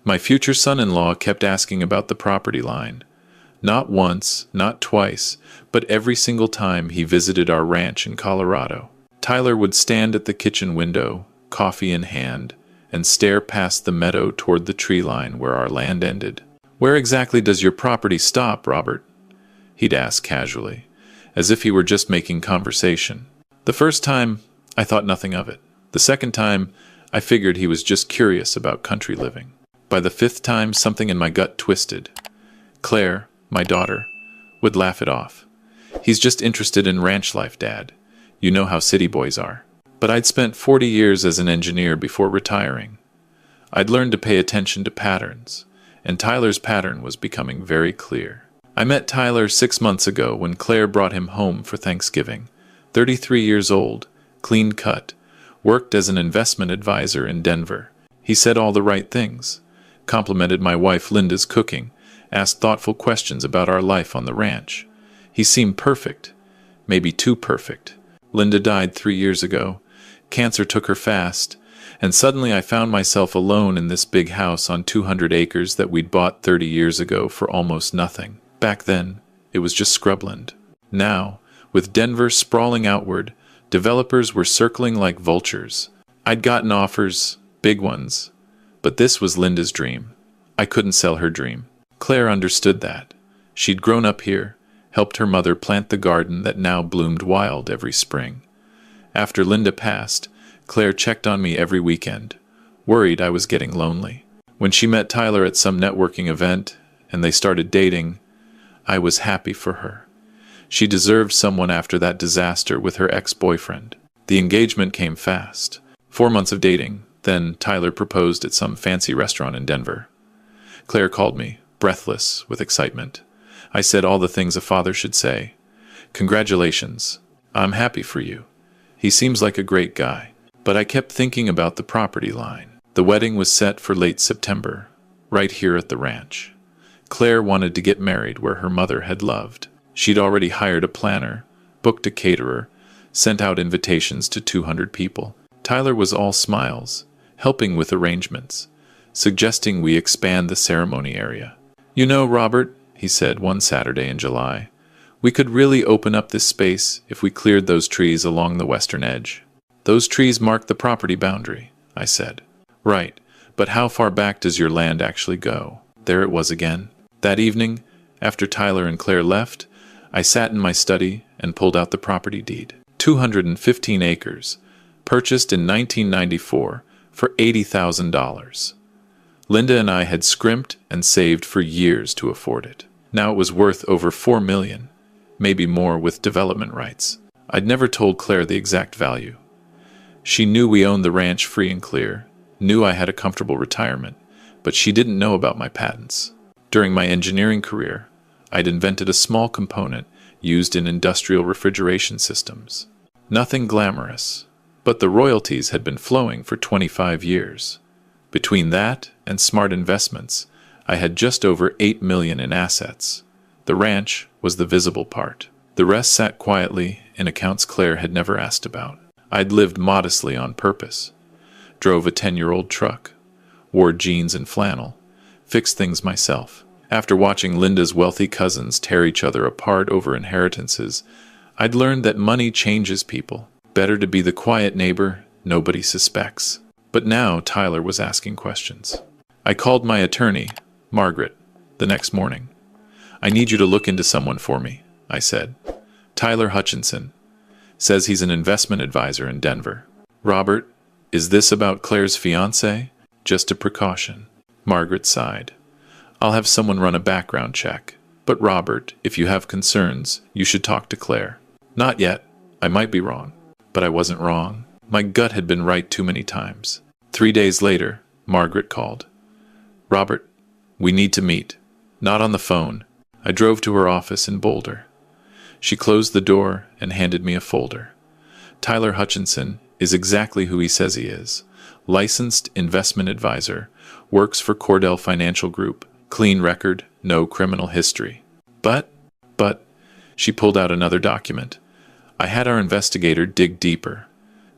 My future son-in-law kept asking about the property line. Not once, not twice, but every single time he visited our ranch in Colorado. Tyler would stand at the kitchen window, coffee in hand, and stare past the meadow toward the tree line where our land ended. "Where exactly does your property stop, Robert?" he'd ask casually, as if he were just making conversation. The first time, I thought nothing of it. The second time, I figured he was just curious about country living. By the fifth time, something in my gut twisted. Claire, my daughter, would laugh it off. "He's just interested in ranch life, Dad. You know how city boys are." But I'd spent 40 years as an engineer before retiring. I'd learned to pay attention to patterns, and Tyler's pattern was becoming very clear. I met Tyler 6 months ago when Claire brought him home for Thanksgiving. 33 years old, clean cut, worked as an investment advisor in Denver. He said all the right things, complimented my wife Linda's cooking, asked thoughtful questions about our life on the ranch. He seemed perfect, maybe too perfect. Linda died 3 years ago. Cancer took her fast, and suddenly I found myself alone in this big house on 200 acres that we'd bought 30 years ago for almost nothing. Back then, it was just scrubland. Now, with Denver sprawling outward, developers were circling like vultures. I'd gotten offers, big ones, but this was Linda's dream. I couldn't sell her dream. Claire understood that. She'd grown up here, helped her mother plant the garden that now bloomed wild every spring. After Linda passed, Claire checked on me every weekend, worried I was getting lonely. When she met Tyler at some networking event, and they started dating, I was happy for her. She deserved someone after that disaster with her ex-boyfriend. The engagement came fast. 4 months of dating, then Tyler proposed at some fancy restaurant in Denver. Claire called me, breathless with excitement. I said all the things a father should say. "Congratulations. I'm happy for you. He seems like a great guy." But I kept thinking about the property line. The wedding was set for late September, right here at the ranch. Claire wanted to get married where her mother had loved. She'd already hired a planner, booked a caterer, sent out invitations to 200 people. Tyler was all smiles, helping with arrangements, suggesting we expand the ceremony area. "You know, Robert," he said one Saturday in July, "we could really open up this space if we cleared those trees along the western edge." "Those trees mark the property boundary," I said. "Right, but how far back does your land actually go?" There it was again. That evening, after Tyler and Claire left, I sat in my study and pulled out the property deed. 215 acres, purchased in 1994 for $80,000. Linda and I had scrimped and saved for years to afford it. Now it was worth over $4 million, maybe more with development rights. I'd never told Claire the exact value. She knew we owned the ranch free and clear, knew I had a comfortable retirement, but she didn't know about my patents. During my engineering career, I'd invented a small component used in industrial refrigeration systems. Nothing glamorous, but the royalties had been flowing for 25 years. Between that and smart investments, I had just over $8 million in assets. The ranch was the visible part. The rest sat quietly in accounts Claire had never asked about. I'd lived modestly on purpose. Drove a 10-year-old truck, wore jeans and flannel, fixed things myself. After watching Linda's wealthy cousins tear each other apart over inheritances, I'd learned that money changes people. Better to be the quiet neighbor nobody suspects. But now Tyler was asking questions. I called my attorney, Margaret, the next morning. "I need you to look into someone for me," I said. "Tyler Hutchinson. Says he's an investment advisor in Denver." "Robert, is this about Claire's fiancé?" "Just a precaution." Margaret sighed. "I'll have someone run a background check. But Robert, if you have concerns, you should talk to Claire." "Not yet. I might be wrong." But I wasn't wrong. My gut had been right too many times. 3 days later, Margaret called. "Robert, we need to meet." Not on the phone. I drove to her office in Boulder. She closed the door and handed me a folder. Tyler Hutchinson is exactly who he says he is. Licensed investment advisor, works for Cordell Financial Group, clean record, no criminal history. But, she pulled out another document. I had our investigator dig deeper.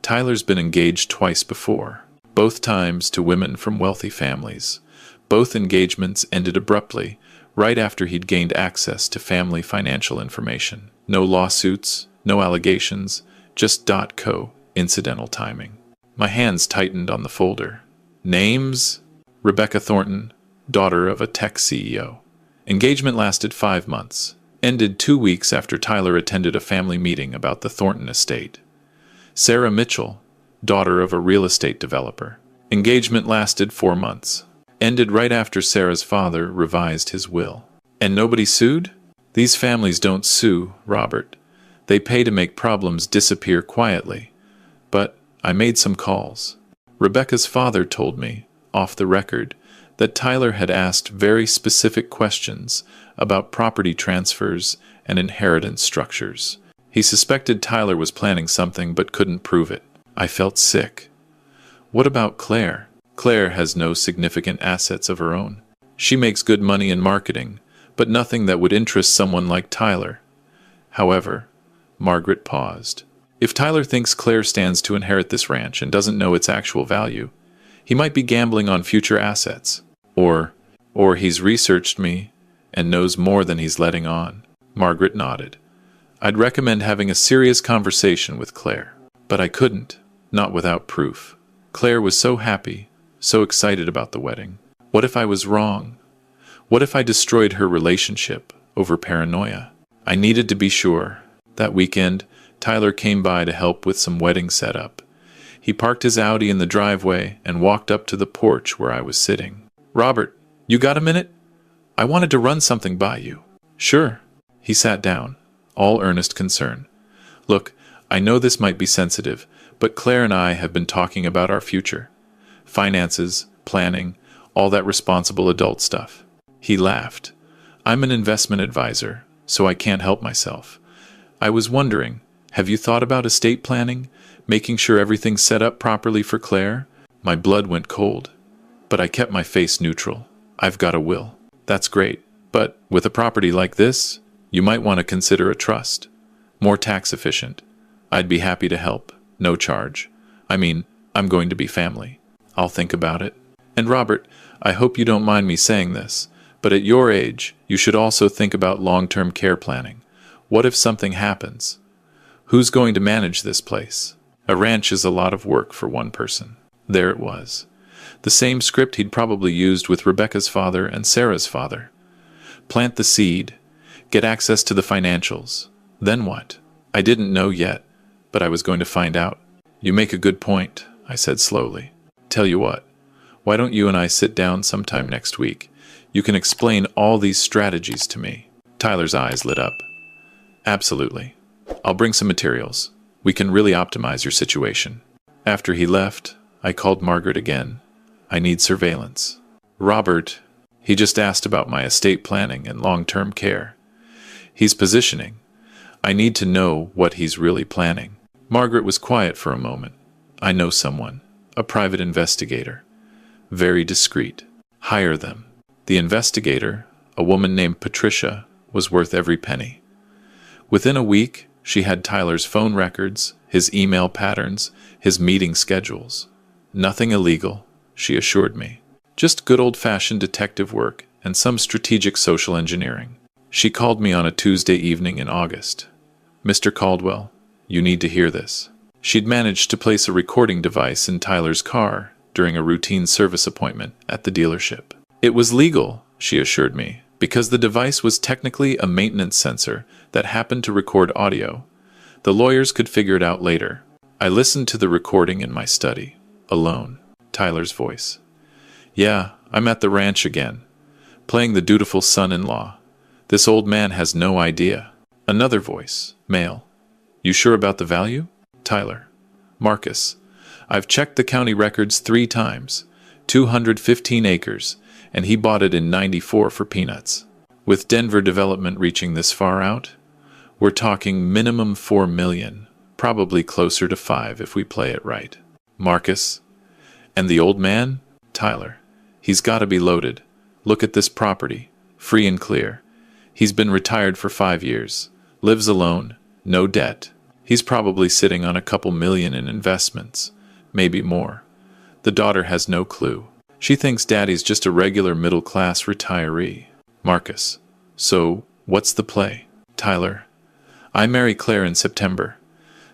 Tyler's been engaged twice before. both times to women from wealthy families. Both engagements ended abruptly, right after he'd gained access to family financial information. No lawsuits, no allegations, just incidental timing. My hands tightened on the folder. Names? Rebecca Thornton, daughter of a tech CEO. Engagement lasted 5 months. Ended 2 weeks after Tyler attended a family meeting about the Thornton estate. Sarah Mitchell, daughter of a real estate developer. Engagement lasted 4 months. Ended right after Sarah's father revised his will. And nobody sued? These families don't sue, Robert. They pay to make problems disappear quietly. But I made some calls. Rebecca's father told me, off the record, that Tyler had asked very specific questions about property transfers and inheritance structures. He suspected Tyler was planning something but couldn't prove it. I felt sick. What about Claire? Claire has no significant assets of her own. She makes good money in marketing, but nothing that would interest someone like Tyler. However, Margaret paused. If Tyler thinks Claire stands to inherit this ranch and doesn't know its actual value, he might be gambling on future assets. Or he's researched me and knows more than he's letting on. Margaret nodded. I'd recommend having a serious conversation with Claire. But I couldn't, not without proof. Claire was so happy, so excited about the wedding. What if I was wrong? What if I destroyed her relationship over paranoia? I needed to be sure. That weekend, Tyler came by to help with some wedding setup. He parked his Audi in the driveway and walked up to the porch where I was sitting. Robert, you got a minute? I wanted to run something by you. Sure. He sat down, all earnest concern. Look, I know this might be sensitive, but Claire and I have been talking about our future. Finances, planning, all that responsible adult stuff. He laughed. I'm an investment advisor, so I can't help myself. I was wondering, have you thought about estate planning, making sure everything's set up properly for Claire? My blood went cold, but I kept my face neutral. I've got a will. That's great, but with a property like this, you might want to consider a trust. More tax efficient. I'd be happy to help. No charge. I mean, I'm going to be family. I'll think about it. And Robert, I hope you don't mind me saying this, but at your age, you should also think about long-term care planning. What if something happens? Who's going to manage this place? A ranch is a lot of work for one person. There it was. The same script he'd probably used with Rebecca's father and Sarah's father. Plant the seed, get access to the financials. Then what? I didn't know yet, but I was going to find out. You make a good point, I said slowly. Tell you what, why don't you and I sit down sometime next week? You can explain all these strategies to me. Tyler's eyes lit up. Absolutely. I'll bring some materials. We can really optimize your situation. After he left, I called Margaret again. I need surveillance. Robert, he just asked about my estate planning and long-term care. He's positioning. I need to know what he's really planning. Margaret was quiet for a moment. I know someone, a private investigator. Very discreet. Hire them. The investigator, a woman named Patricia, was worth every penny. Within a week, she had Tyler's phone records, his email patterns, his meeting schedules. Nothing illegal, she assured me. Just good old-fashioned detective work and some strategic social engineering. She called me on a Tuesday evening in August. Mr. Caldwell, you need to hear this. She'd managed to place a recording device in Tyler's car during a routine service appointment at the dealership. It was legal, she assured me, because the device was technically a maintenance sensor that happened to record audio. The lawyers could figure it out later. I listened to the recording in my study, alone. Tyler's voice. Yeah, I'm at the ranch again, playing the dutiful son-in-law. This old man has no idea. Another voice, male. You sure about the value? Tyler. Marcus. I've checked the county records 3 times. 215 acres, and he bought it in '94 for peanuts. With Denver development reaching this far out, we're talking minimum $4 million, probably closer to 5 if we play it right. Marcus. And the old man? Tyler. He's got to be loaded. Look at this property. Free and clear. He's been retired for 5 years. Lives alone. No debt. He's probably sitting on a couple million in investments. Maybe more. The daughter has no clue. She thinks daddy's just a regular middle-class retiree. Marcus. So, what's the play? Tyler. I marry Claire in September.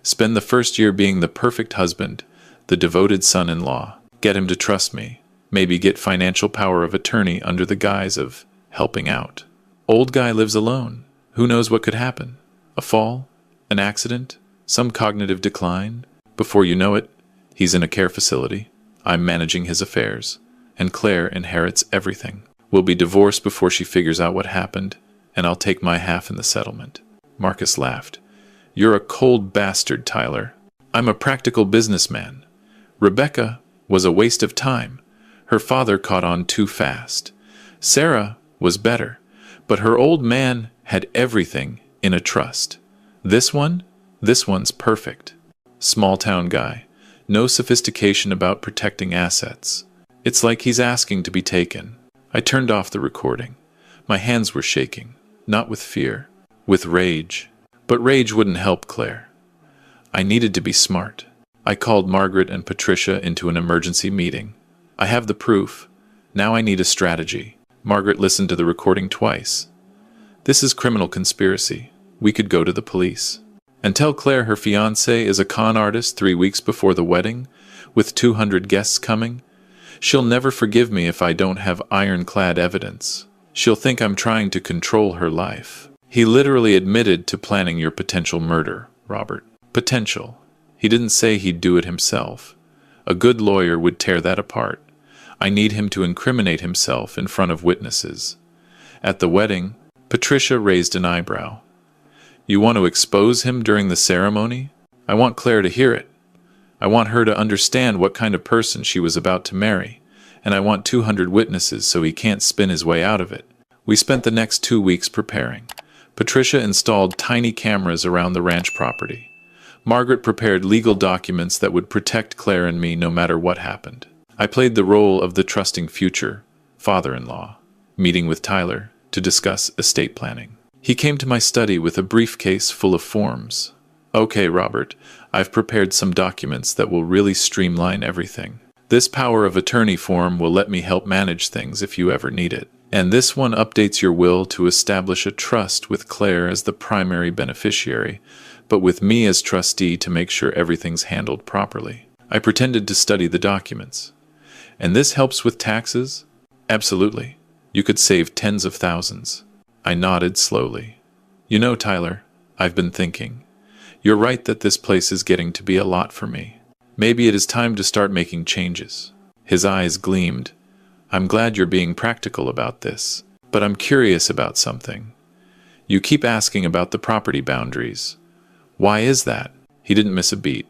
Spend the first year being the perfect husband, the devoted son-in-law. Get him to trust me. Maybe get financial power of attorney under the guise of helping out. Old guy lives alone. Who knows what could happen? A fall? An accident? Some cognitive decline? Before you know it, he's in a care facility. I'm managing his affairs. And Claire inherits everything. We'll be divorced before she figures out what happened, and I'll take my half in the settlement. Marcus laughed. You're a cold bastard, Tyler. I'm a practical businessman. Rebecca was a waste of time. Her father caught on too fast. Sarah was better, but her old man had everything in a trust. This one's perfect. Small-town guy. No sophistication about protecting assets. It's like he's asking to be taken. I turned off the recording. My hands were shaking, not with fear, with rage. But rage wouldn't help Claire. I needed to be smart. I called Margaret and Patricia into an emergency meeting. I have the proof. Now I need a strategy. Margaret listened to the recording twice. This is criminal conspiracy. We could go to the police. And tell Claire her fiancé is a con artist 3 weeks before the wedding, with 200 guests coming. She'll never forgive me if I don't have ironclad evidence. She'll think I'm trying to control her life. He literally admitted to planning your potential murder, Robert. Potential. He didn't say he'd do it himself. A good lawyer would tear that apart. I need him to incriminate himself in front of witnesses. At the wedding, Patricia raised an eyebrow. You want to expose him during the ceremony? I want Claire to hear it. I want her to understand what kind of person she was about to marry, and I want 200 witnesses so he can't spin his way out of it. We spent the next 2 weeks preparing. Patricia installed tiny cameras around the ranch property. Margaret prepared legal documents that would protect Claire and me no matter what happened. I played the role of the trusting future father-in-law, meeting with Tyler to discuss estate planning. He came to my study with a briefcase full of forms. Okay, Robert, I've prepared some documents that will really streamline everything. This power of attorney form will let me help manage things if you ever need it. And this one updates your will to establish a trust with Claire as the primary beneficiary, but with me as trustee to make sure everything's handled properly. I pretended to study the documents. And this helps with taxes? Absolutely. You could save tens of thousands. I nodded slowly. You know, Tyler, I've been thinking. You're right that this place is getting to be a lot for me. Maybe it is time to start making changes. His eyes gleamed. I'm glad you're being practical about this, but I'm curious about something. You keep asking about the property boundaries. Why is that? He didn't miss a beat.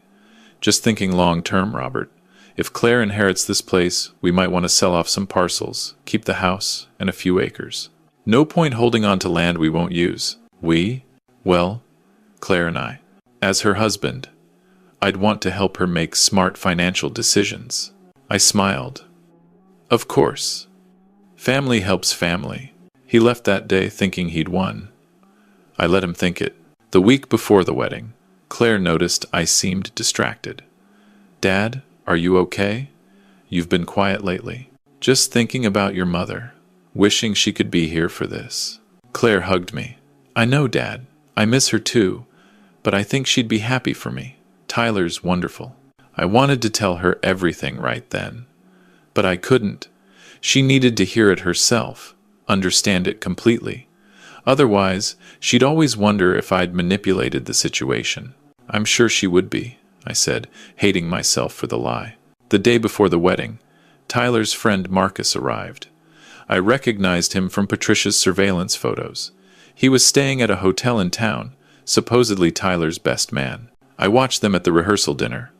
Just thinking long-term, Robert. If Claire inherits this place, we might want to sell off some parcels, keep the house, and a few acres. No point holding on to land we won't use. We? Well, Claire and I. As her husband, I'd want to help her make smart financial decisions. I smiled. Of course. Family helps family. He left that day thinking he'd won. I let him think it. The week before the wedding, Claire noticed I seemed distracted. Dad, are you okay? You've been quiet lately. Just thinking about your mother, wishing she could be here for this. Claire hugged me. I know, Dad. I miss her too, but I think she'd be happy for me. Tyler's wonderful. I wanted to tell her everything right then. But I couldn't. She needed to hear it herself, understand it completely. Otherwise, she'd always wonder if I'd manipulated the situation. I'm sure she would be, I said, hating myself for the lie. The day before the wedding, Tyler's friend Marcus arrived. I recognized him from Patricia's surveillance photos. He was staying at a hotel in town, supposedly Tyler's best man. I watched them at the rehearsal dinner,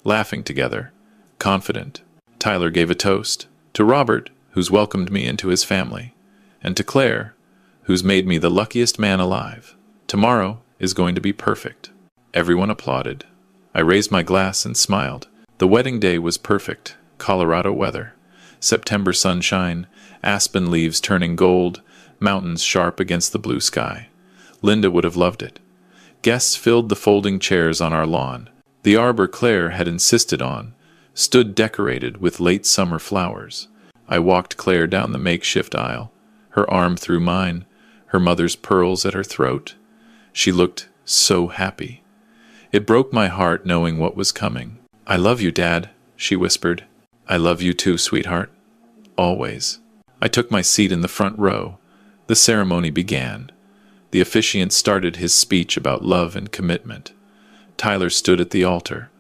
laughing together, confident. Tyler gave a toast to Robert, who's welcomed me into his family, and to Claire, who's made me the luckiest man alive. Tomorrow is going to be perfect. Everyone applauded. I raised my glass and smiled. The wedding day was perfect. Colorado weather. September sunshine, aspen leaves turning gold, mountains sharp against the blue sky. Linda would have loved it. Guests filled the folding chairs on our lawn. The arbor Claire had insisted on, stood decorated with late summer flowers. I walked Claire down the makeshift aisle, her arm through mine, her mother's pearls at her throat. She looked so happy. It broke my heart knowing what was coming. "I love you, Dad," she whispered. "I love you too, sweetheart. Always." I took my seat in the front row. The ceremony began. The officiant started his speech about love and commitment. Tyler stood at the altar,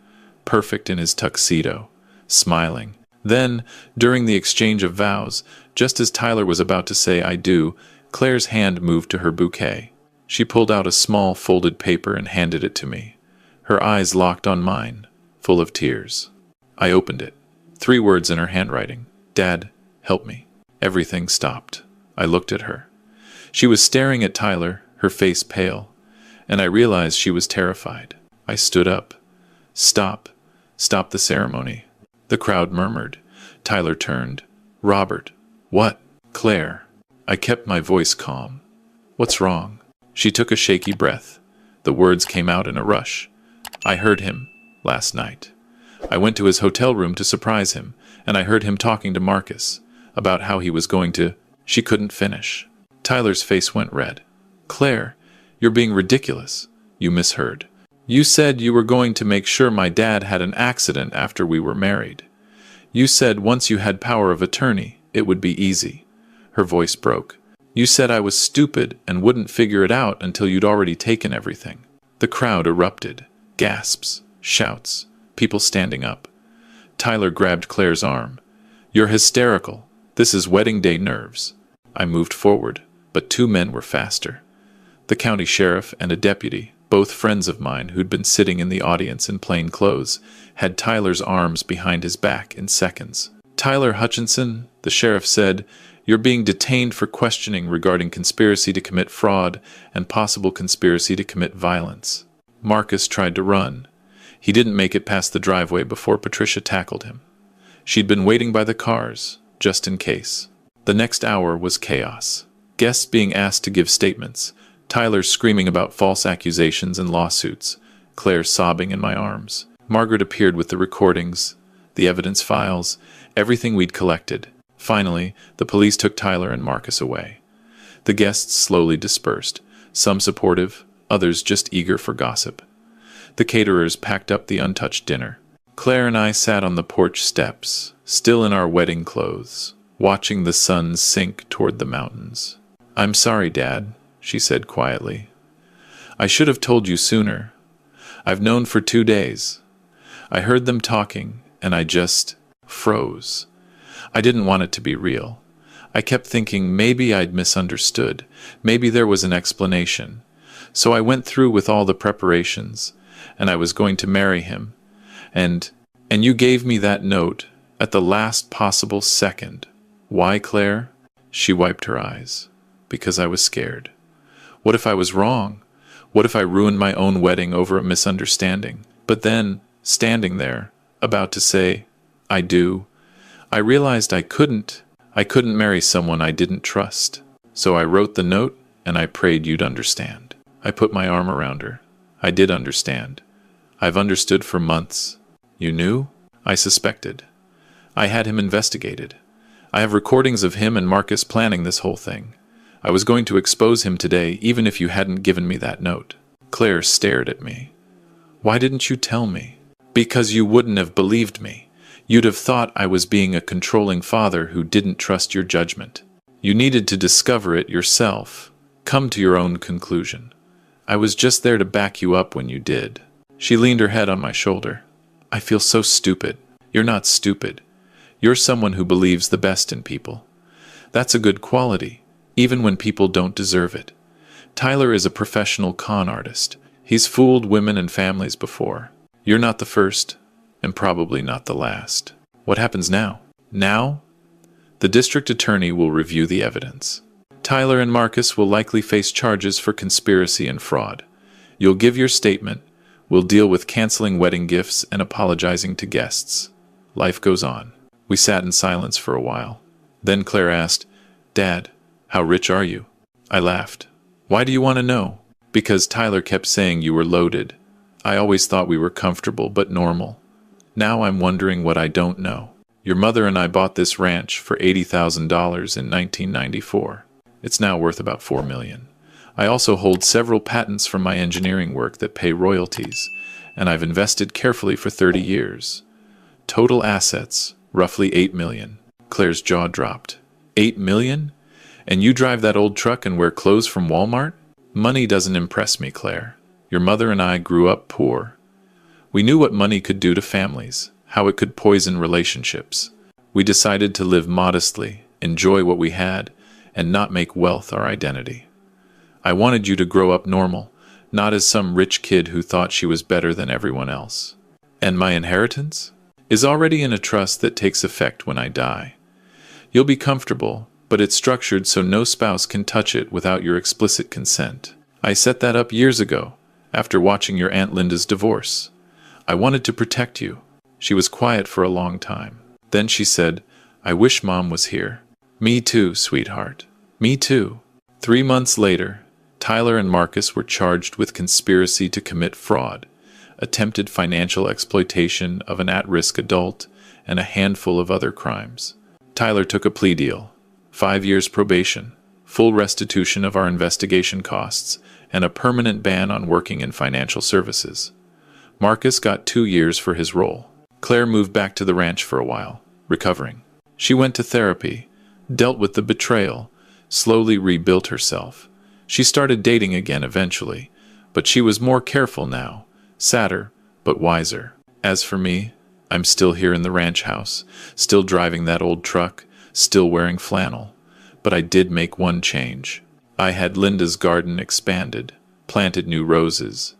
perfect in his tuxedo, smiling. Then, during the exchange of vows, just as Tyler was about to say "I do," Claire's hand moved to her bouquet. She pulled out a small folded paper and handed it to me. Her eyes locked on mine, full of tears. I opened it. 3 words in her handwriting. "Dad, help me." Everything stopped. I looked at her. She was staring at Tyler, her face pale, and I realized she was terrified. I stood up. "Stop. Stop the ceremony." The crowd murmured. Tyler turned. "Robert." "What?" "Claire." I kept my voice calm. "What's wrong?" She took a shaky breath. The words came out in a rush. "I heard him last night. I went to his hotel room to surprise him, and I heard him talking to Marcus about how he was going to—" She couldn't finish. Tyler's face went red. "Claire, you're being ridiculous. You misheard. You said you were going to make sure my dad had an accident after we were married. You said once you had power of attorney, it would be easy." Her voice broke. "You said I was stupid and wouldn't figure it out until you'd already taken everything." The crowd erupted. Gasps, shouts, people standing up. Tyler grabbed Claire's arm. "You're hysterical. This is wedding day nerves." I moved forward, but 2 men were faster. The county sheriff and a deputy, both friends of mine who'd been sitting in the audience in plain clothes, had Tyler's arms behind his back in seconds. "Tyler Hutchinson," the sheriff said, "you're being detained for questioning regarding conspiracy to commit fraud and possible conspiracy to commit violence." Marcus tried to run. He didn't make it past the driveway before Patricia tackled him. She'd been waiting by the cars, just in case. The next hour was chaos. Guests being asked to give statements, Tyler screaming about false accusations and lawsuits, Claire sobbing in my arms. Margaret appeared with the recordings, the evidence files, everything we'd collected. Finally, the police took Tyler and Marcus away. The guests slowly dispersed, some supportive, others just eager for gossip. The caterers packed up the untouched dinner. Claire and I sat on the porch steps, still in our wedding clothes, watching the sun sink toward the mountains. "I'm sorry, Dad," she said quietly. "I should have told you sooner. I've known for 2 days. I heard them talking, and I just froze. I didn't want it to be real. I kept thinking maybe I'd misunderstood. Maybe there was an explanation. So I went through with all the preparations, and I was going to marry him. And you gave me that note at the last possible second. Why, Claire?" She wiped her eyes. "Because I was scared. What if I was wrong? What if I ruined my own wedding over a misunderstanding? But then, standing there, about to say, 'I do,' I realized I couldn't marry someone I didn't trust. So I wrote the note, and I prayed you'd understand." I put my arm around her. "I did understand. I've understood for months." "You knew?" "I suspected. I had him investigated. I have recordings of him and Marcus planning this whole thing. I was going to expose him today, even if you hadn't given me that note." Claire stared at me. "Why didn't you tell me?" "Because you wouldn't have believed me. You'd have thought I was being a controlling father who didn't trust your judgment. You needed to discover it yourself. Come to your own conclusion. I was just there to back you up when you did." She leaned her head on my shoulder. "I feel so stupid." "You're not stupid. You're someone who believes the best in people. That's a good quality, even when people don't deserve it. Tyler is a professional con artist. He's fooled women and families before. You're not the first, and probably not the last. What happens now?" "Now? The district attorney will review the evidence. Tyler and Marcus will likely face charges for conspiracy and fraud. You'll give your statement. We'll deal with canceling wedding gifts and apologizing to guests. Life goes on." We sat in silence for a while. Then Claire asked, "Dad, how rich are you?" I laughed. "Why do you want to know?" "Because Tyler kept saying you were loaded. I always thought we were comfortable but normal. Now I'm wondering what I don't know. Your mother and I bought this ranch for $80,000 in 1994. It's now worth about $4 million. I also hold several patents from my engineering work that pay royalties, and I've invested carefully for 30 years. Total assets, roughly $8 million. Claire's jaw dropped. $8 million? And you drive that old truck and wear clothes from Walmart? Money doesn't impress me, Claire. Your mother and I grew up poor. We knew what money could do to families, how it could poison relationships. We decided to live modestly, enjoy what we had, and not make wealth our identity. I wanted you to grow up normal, not as some rich kid who thought she was better than everyone else. And my inheritance is already in a trust that takes effect when I die. You'll be comfortable, but it's structured so no spouse can touch it without your explicit consent. I set that up years ago, after watching your Aunt Linda's divorce. I wanted to protect you. She was quiet for a long time. Then she said, "I wish Mom was here." "Me too, sweetheart. Me too." 3 months later, Tyler and Marcus were charged with conspiracy to commit fraud, attempted financial exploitation of an at-risk adult, and a handful of other crimes. Tyler took a plea deal, 5 years probation, full restitution of our investigation costs, and a permanent ban on working in financial services. Marcus got 2 years for his role. Claire moved back to the ranch for a while, recovering. She went to therapy, dealt with the betrayal, slowly rebuilt herself. She started dating again eventually, but she was more careful now, sadder, but wiser. As for me, I'm still here in the ranch house, still driving that old truck, still wearing flannel. But I did make one change. I had Linda's garden expanded, planted new roses,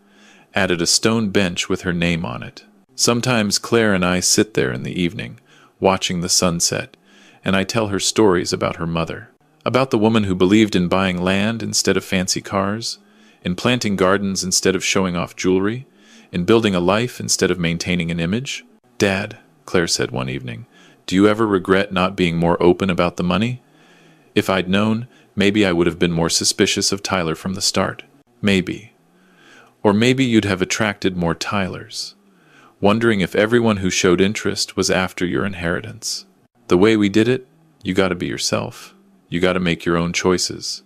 added a stone bench with her name on it. Sometimes Claire and I sit there in the evening, watching the sunset, and I tell her stories about her mother, about the woman who believed in buying land instead of fancy cars, in planting gardens instead of showing off jewelry, in building a life instead of maintaining an image. "Dad," Claire said one evening, "do you ever regret not being more open about the money? If I'd known, maybe I would have been more suspicious of Tyler from the start. Maybe. Or maybe you'd have attracted more Tylers, wondering if everyone who showed interest was after your inheritance. The way we did it, you gotta be yourself. You gotta make your own choices.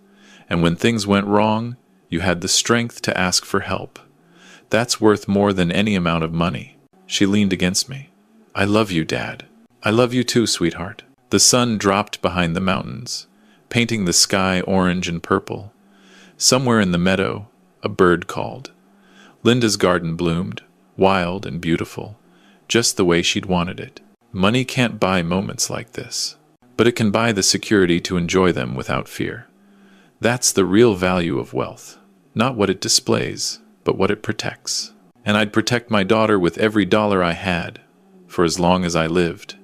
And when things went wrong, you had the strength to ask for help. That's worth more than any amount of money." She leaned against me. "I love you, Dad. I love you too, sweetheart." The sun dropped behind the mountains, painting the sky orange and purple. Somewhere in the meadow, a bird called. Linda's garden bloomed, wild and beautiful, just the way she'd wanted it. Money can't buy moments like this, but it can buy the security to enjoy them without fear. That's the real value of wealth, not what it displays, but what it protects. And I'd protect my daughter with every dollar I had, for as long as I lived.